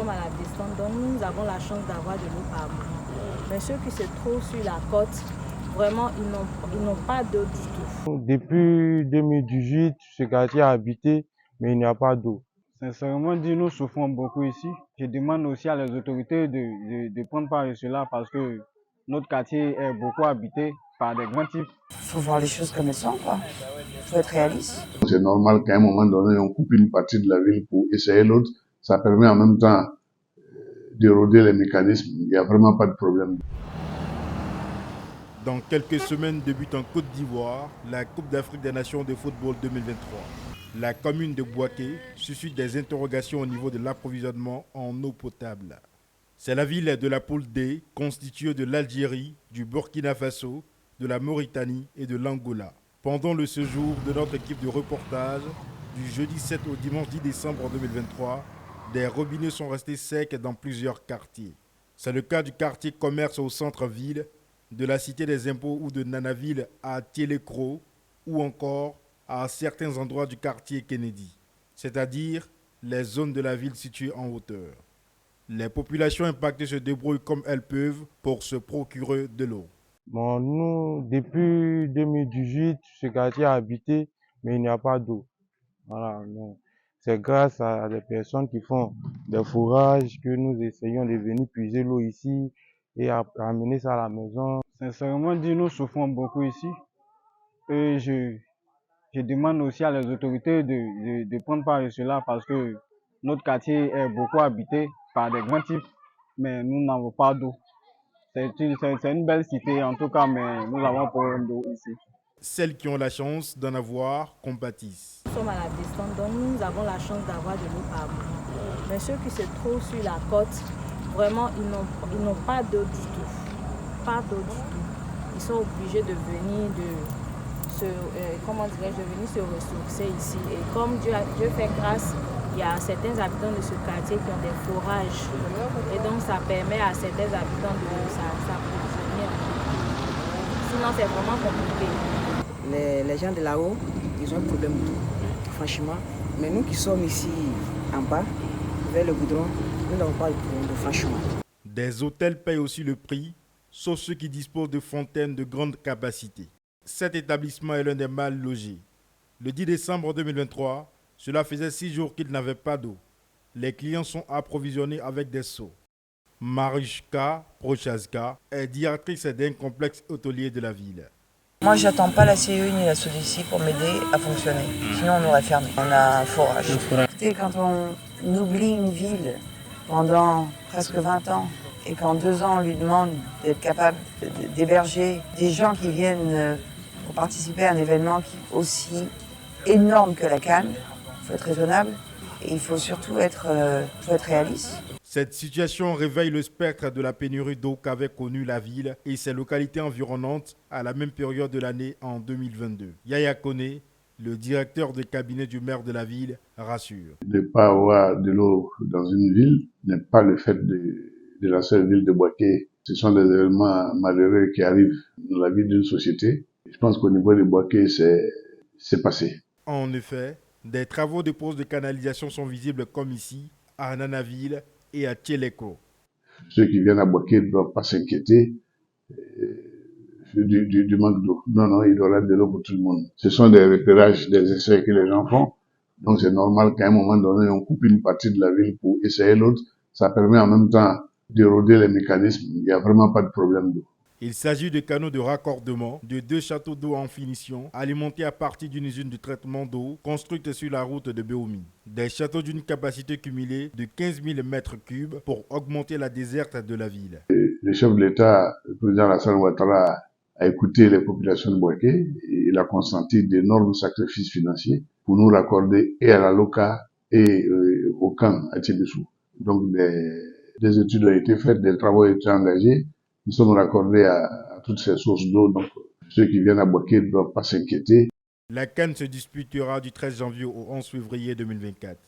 sommes à la descente, donc nous avons la chance d'avoir de l'eau par moment. Mais ceux qui se trouvent sur la côte, vraiment, ils n'ont pas d'eau du tout. Depuis 2018, ce quartier est habité, mais il n'y a pas d'eau. Sincèrement dit, nous souffrons beaucoup ici. Je demande aussi à les autorités de prendre part de cela parce que notre quartier est beaucoup habité par des grands types. Il faut voir les choses comme elles sont, quoi. Il faut être réaliste. C'est normal qu'à un moment donné, on coupe une partie de la ville pour essayer l'autre. Ça permet en même temps d'éroder les mécanismes. Il n'y a vraiment pas de problème. Dans quelques semaines débute en Côte d'Ivoire la Coupe d'Afrique des Nations de football 2023. La commune de Bouaké suscite des interrogations au niveau de l'approvisionnement en eau potable. C'est la ville de la poule D, constituée de l'Algérie, du Burkina Faso, de la Mauritanie et de l'Angola. Pendant le séjour de notre équipe de reportage, du jeudi 7 au dimanche 10 décembre 2023, des robinets sont restés secs dans plusieurs quartiers. C'est le cas du quartier commerce au centre-ville, de la Cité des Impôts ou de Nanaville à Télécro, ou encore à certains endroits du quartier Kennedy, c'est-à-dire les zones de la ville situées en hauteur. Les populations impactées se débrouillent comme elles peuvent pour se procurer de l'eau. Bon, nous, depuis 2018, ce quartier est habité, mais il n'y a pas d'eau. Voilà, donc, c'est grâce à des personnes qui font des fourrages que nous essayons de venir puiser l'eau ici et à amener ça à la maison. Sincèrement dit, nous souffrons beaucoup ici. Et je demande aussi à les autorités de prendre part de cela parce que notre quartier est beaucoup habité par des grands types, mais nous n'avons pas d'eau. C'est une belle cité en tout cas, mais nous avons un problème d'eau ici. Celles qui ont la chance d'en avoir compatissent. Nous sommes à la descente, donc nous avons la chance d'avoir de l'eau par moment. Mais ceux qui se trouvent sur la côte, vraiment, ils n'ont pas d'eau du tout. Pas d'eau du tout. Ils sont obligés de venir de venir se ressourcer ici. Et comme Dieu fait grâce, il y a certains habitants de ce quartier qui ont des forages. Et donc ça permet à certains habitants de s'approvisionner. Sinon c'est vraiment compliqué. Les gens de là-haut, ils ont un problème d'eau, franchement. Mais nous qui sommes ici en bas, vers le goudron, nous n'avons pas de problème d'eau, franchement. Des hôtels payent aussi le prix, sauf ceux qui disposent de fontaines de grande capacité. Cet établissement est l'un des mal logés. Le 10 décembre 2023, cela faisait 6 jours qu'ils n'avaient pas d'eau. Les clients sont approvisionnés avec des seaux. Marichka Prochaska est directrice d'un complexe hôtelier de la ville. Moi, j'attends pas la CE ni la SODECI pour m'aider à fonctionner. Sinon, on aurait fermé. On a un forage. Écoutez, quand on oublie une ville pendant presque 20 ans et qu'en 2 ans, on lui demande d'être capable d'héberger des gens qui viennent pour participer à un événement aussi énorme que la Cannes, il faut être raisonnable et il faut surtout être réaliste. Cette situation réveille le spectre de la pénurie d'eau qu'avait connue la ville et ses localités environnantes à la même période de l'année en 2022. Yaya Kone, le directeur de cabinet du maire de la ville, rassure. De ne pas avoir de l'eau dans une ville n'est pas le fait de la seule ville de Bouaké. Ce sont des événements malheureux qui arrivent dans la vie d'une société. Je pense qu'au niveau de Bouaké, c'est passé. En effet, des travaux de pose de canalisation sont visibles comme ici, à Nanaville et à Télécro. Ceux qui viennent à Bouaké ne doivent pas s'inquiéter du manque d'eau. Non, il y aura de l'eau pour tout le monde. Ce sont des repérages, des essais que les gens font. Donc c'est normal qu'à un moment donné, on coupe une partie de la ville pour essayer l'autre. Ça permet en même temps d'éroder les mécanismes. Il n'y a vraiment pas de problème d'eau. Il s'agit de canaux de raccordement de 2 châteaux d'eau en finition, alimentés à partir d'une usine de traitement d'eau construite sur la route de Béoumi. Des châteaux d'une capacité cumulée de 15 000 mètres cubes pour augmenter la déserte de la ville. Le chef de l'État, le président Alassane Ouattara, a écouté les populations de Bouaké et il a consenti d'énormes sacrifices financiers pour nous raccorder et à la Loca et au camp à Tchébissou. Donc des études ont été faites, des travaux ont été engagés. Nous sommes raccordés à toutes ces sources d'eau, donc ceux qui viennent à Bouaké ne doivent pas s'inquiéter. La CAN se disputera du 13 janvier au 11 février 2024.